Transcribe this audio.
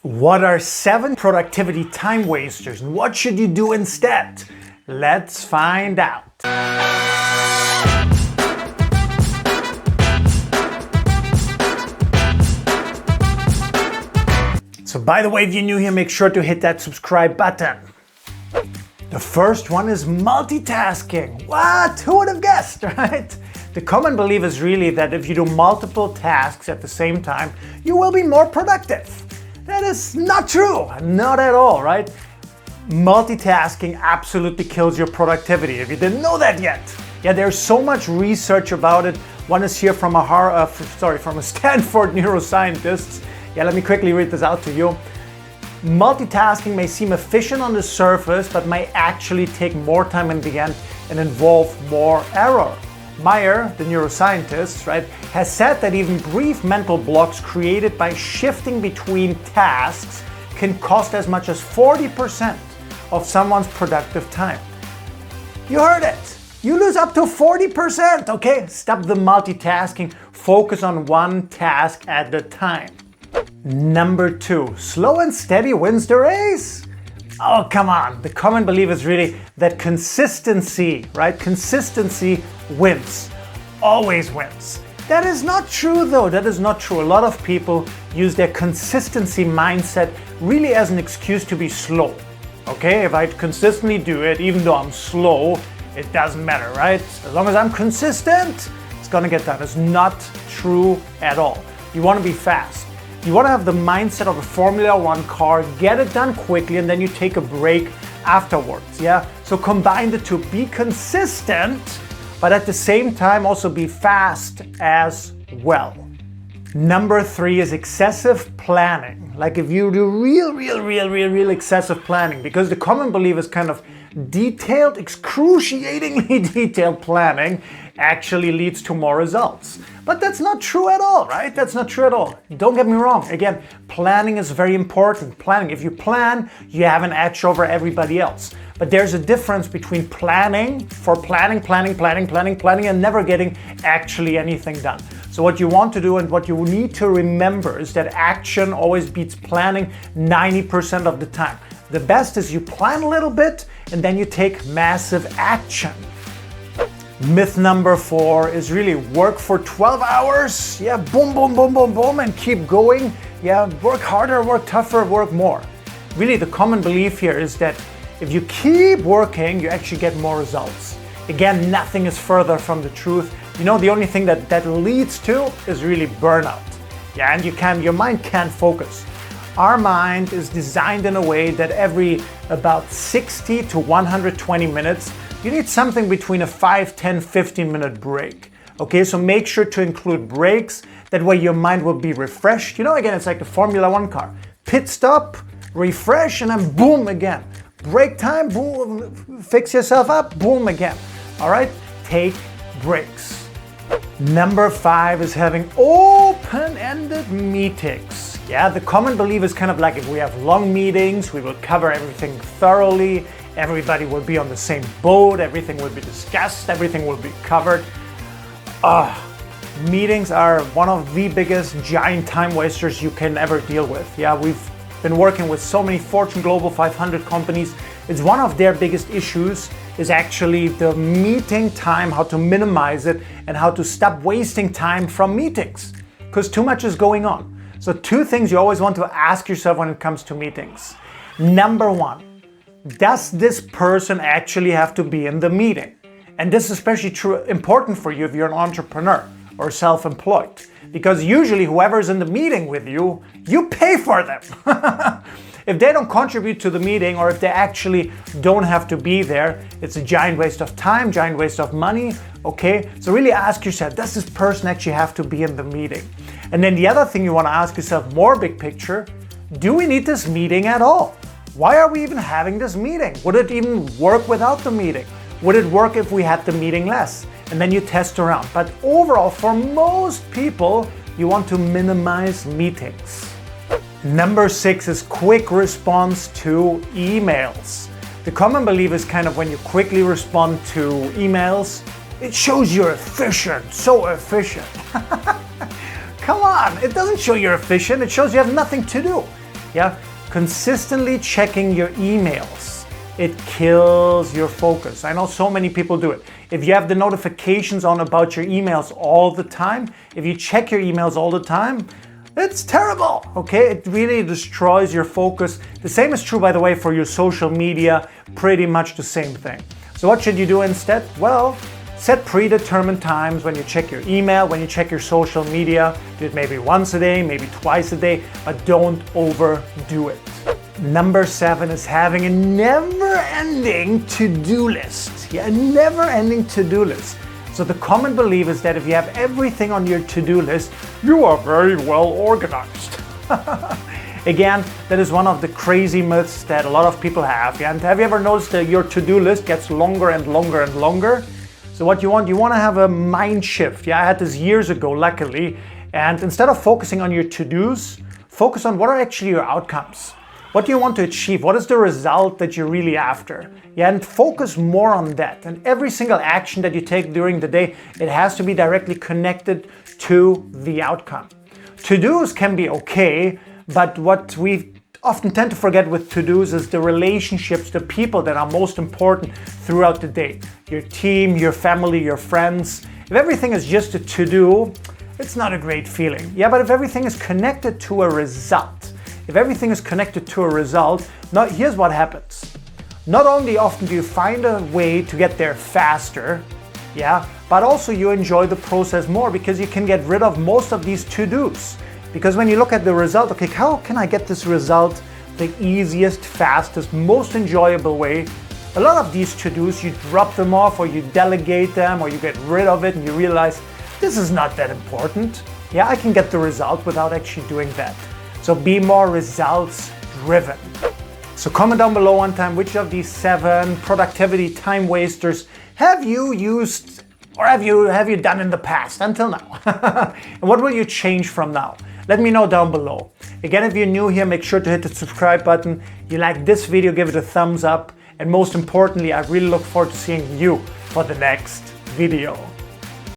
What are 7 productivity time wasters and what should you do instead? Let's find out. So by the way, if you're new here, make sure to hit that subscribe button. The first one is multitasking. What? Who would have guessed, right? The common belief is really that if you do multiple tasks at the same time, you will be more productive. That is not true, not at all, right? Multitasking absolutely kills your productivity, if you didn't know that yet. Yeah, there's so much research about it. One is here from a Stanford neuroscientist. Yeah, let me quickly read this out to you. Multitasking may seem efficient on the surface, but may actually take more time in the end and involve more error. Meyer, the neuroscientist, right, has said that even brief mental blocks created by shifting between tasks can cost as much as 40% of someone's productive time. You heard it. You lose up to 40%, okay? Stop the multitasking. Focus on one task at a time. Number 2, slow and steady wins the race. Oh, come on. The common belief is really that consistency, right? Consistency wins, always wins. That is not true though, that is not true. A lot of people use their consistency mindset really as an excuse to be slow. Okay, if I consistently do it, even though I'm slow, it doesn't matter, right? As long as I'm consistent, it's gonna get done. It's not true at all. You wanna be fast. You want to have the mindset of a Formula 1 car, get it done quickly, and then you take a break afterwards, yeah? So combine the two, be consistent, but at the same time also be fast as well. Number 3 is excessive planning. Like if you do real excessive planning, because the common belief is kind of detailed, excruciatingly detailed planning actually leads to more results. But that's not true at all, right? That's not true at all. Don't get me wrong. Again, planning is very important. Planning, if you plan, you have an edge over everybody else. But there's a difference between planning and never getting actually anything done. So what you want to do and what you need to remember is that action always beats planning 90% of the time. The best is you plan a little bit and then you take massive action. Myth number 4 is really work for 12 hours. Yeah, boom, and keep going. Yeah, work harder, work tougher, work more. Really, the common belief here is that if you keep working, you actually get more results. Again, nothing is further from the truth. You know, the only thing that leads to is really burnout. Yeah, and your mind can't focus. Our mind is designed in a way that every about 60 to 120 minutes, you need something between a 5, 10, 15 minute break. Okay, so make sure to include breaks. That way your mind will be refreshed. You know, again, it's like the Formula 1 car. Pit stop, refresh, and then boom again. Break time, boom, fix yourself up, boom again. All right, take breaks. Number 5 is having open-ended meetings. Yeah, the common belief is kind of like if we have long meetings, we will cover everything thoroughly. Everybody will be on the same boat, everything will be discussed, everything will be covered. Meetings are one of the biggest giant time wasters you can ever deal with. Yeah, we've been working with so many Fortune Global 500 companies. It's one of their biggest issues is actually the meeting time, how to minimize it and how to stop wasting time from meetings because too much is going on. So 2 things you always want to ask yourself when it comes to meetings. Number 1, does this person actually have to be in the meeting? And this is especially important for you if you're an entrepreneur or self-employed, because usually whoever's in the meeting with you, you pay for them. If they don't contribute to the meeting or if they actually don't have to be there, it's a giant waste of time, giant waste of money, okay? So really ask yourself, does this person actually have to be in the meeting? And then the other thing you want to ask yourself, more big picture, do we need this meeting at all? Why are we even having this meeting? Would it even work without the meeting? Would it work if we had the meeting less? And then you test around. But overall, for most people, you want to minimize meetings. Number 6 is quick response to emails. The common belief is kind of when you quickly respond to emails, it shows you're efficient, so efficient. Come on, it doesn't show you're efficient, it shows you have nothing to do. Yeah, consistently checking your emails. It kills your focus. I know so many people do it. If you have the notifications on about your emails all the time, if you check your emails all the time, it's terrible, okay? It really destroys your focus. The same is true, by the way, for your social media, pretty much the same thing. So what should you do instead? Well, set predetermined times when you check your email, when you check your social media. Do it maybe once a day, maybe twice a day, but don't overdo it. Number 7 is having a never-ending to-do list. Yeah, a never-ending to-do list. So the common belief is that if you have everything on your to-do list, you are very well organized. Again, that is one of the crazy myths that a lot of people have. Yeah? And have you ever noticed that your to-do list gets longer and longer and longer? So what you want to have a mind shift. Yeah, I had this years ago, luckily. And instead of focusing on your to-dos, focus on what are actually your outcomes. What do you want to achieve? What is the result that you're really after? Yeah, and focus more on that. And every single action that you take during the day, it has to be directly connected to the outcome. To-dos can be okay, but what we often tend to forget with to-dos is the relationships, the people that are most important throughout the day. Your team, your family, your friends. If everything is just a to-do, it's not a great feeling. Yeah, but if everything is connected to a result, now here's what happens. Not only often do you find a way to get there faster, yeah, but also you enjoy the process more because you can get rid of most of these to-dos. Because when you look at the result, okay, how can I get this result the easiest, fastest, most enjoyable way? A lot of these to-dos, you drop them off or you delegate them or you get rid of it and you realize this is not that important. Yeah, I can get the result without actually doing that. So be more results driven. So comment down below one time which of these 7 productivity time wasters have you used or have you done in the past until now? And what will you change from now? Let me know down below. Again, if you're new here, make sure to hit the subscribe button. You like this video, give it a thumbs up. And most importantly, I really look forward to seeing you for the next video.